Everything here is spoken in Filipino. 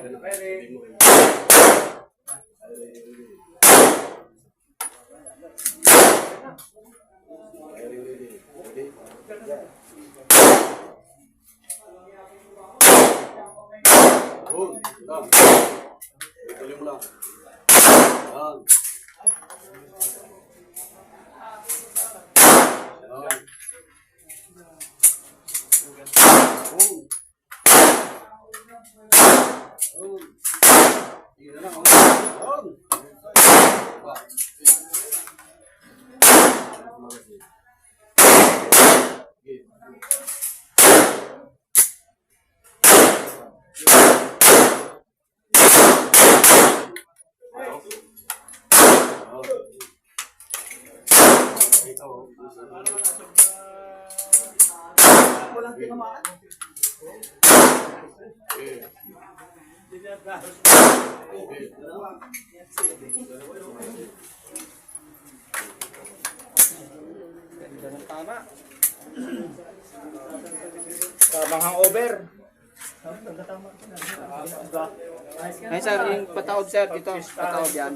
Tuloy mo lang. Yan. Walang tinamaan. Tama. Tamang hangover. Ay sir, yung patawad sir dito. Patawad yan.